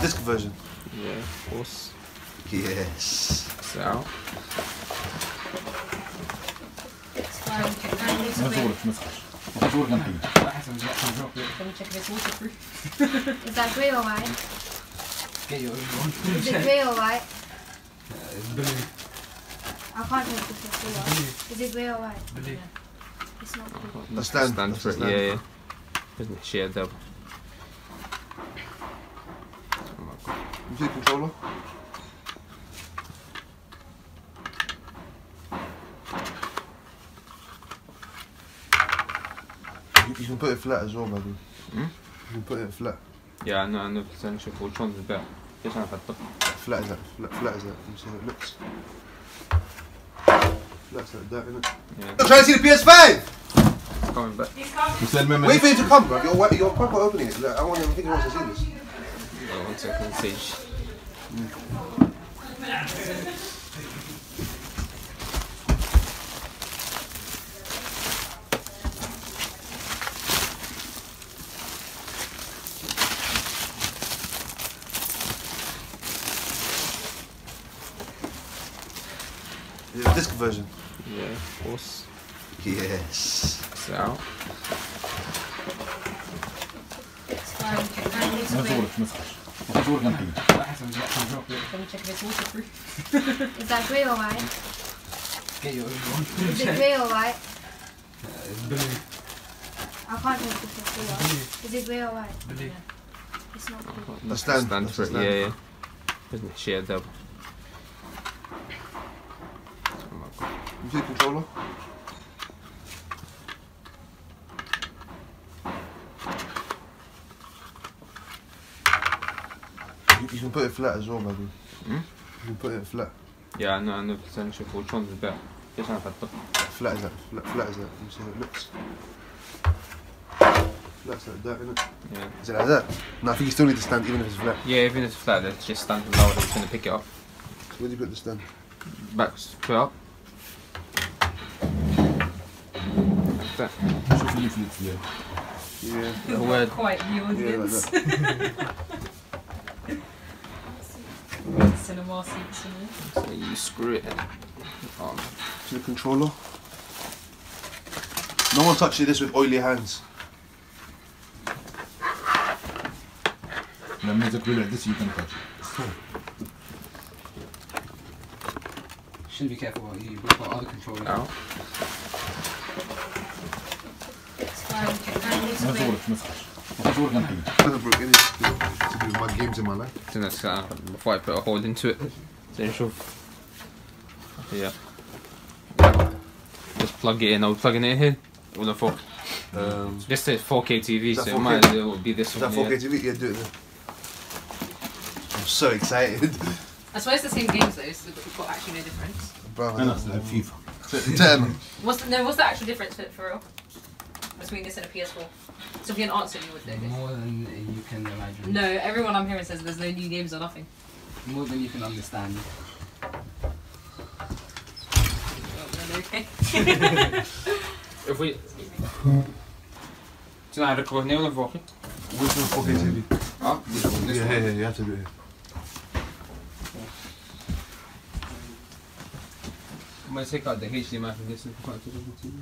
Disc version. Yeah, of course. Yes. So. Is that grey or white? Is it grey or white? It's blue. I can't tell if it's grey or white. Is it grey or white? Blue. It's not blue. The stand. Stand for it, yeah. Isn't it sheer double? You see the controller? You can put it flat as well, buddy. Hmm? You can put it flat. Yeah, I know نشوف which one's better. ايش انا احطه؟ Flat as that. Flat as that. You see how it looks. Flat like that, innit? Yeah. I'm trying to see the PS5! It's coming back. Wait for it to come, bro. You're proper opening it. Like, I want him to think he wants to see this. Yeah, 1 second, Sage. Yeah, disc version. Yeah, of course. Yes. So. Let me check if it's waterproof. Is that grey or white? Is it grey or white? It's blue. I can't tell if it's grey or white. Is it grey or white? Blue. It's not blue. The stand. Stand for it, yeah. Isn't it sheer double? You see the controller? You can put it flat as well, buddy. Hmm? You can put it flat. Yeah, I know نشوف which one's better. ايش انا احطه؟ Flat as that. Flat as that. You see how it looks. Flat like that, innit? Yeah. Is it like that? No, I think you still need to stand even if it's flat. Yeah, even if it's flat, it's just stand lower. I'm just gonna pick it up. So where do you put the stand? Back, put it up. Like that. Yeah. The word. Quite the Yeah, like audience. that. Cinema seats, you know. So you screw it in. See the controller? No one touches this with oily hands. لما يزك بلع this you can touch. Should be careful what you put other controllers. Out. Broke any to do my games in my life. So that's before I put a hole into it. So نشوف. Yeah. Just plug it in. Are we plugging it in? ولا فوق? This says 4K TV, Is that so it 4K? might as well be this Is one. that 4K TV? Yeah, do it then. I'm so excited. I swear it's the same games though, so it's got actually no difference. Bro, أنا أصلا FIFA. 10. What's the actual difference for real? Between this and a PS4? So if you had answered, you would know this. More than you can imagine. No, everyone I'm hearing says there's no new games or nothing. More than you can understand. Well, then okay. If we... Tonight, record new and walking. Which one's 4K TV? Ah, this one. Yeah, you have to do it. I'm going to take out the HDMI from this and put it to the TV.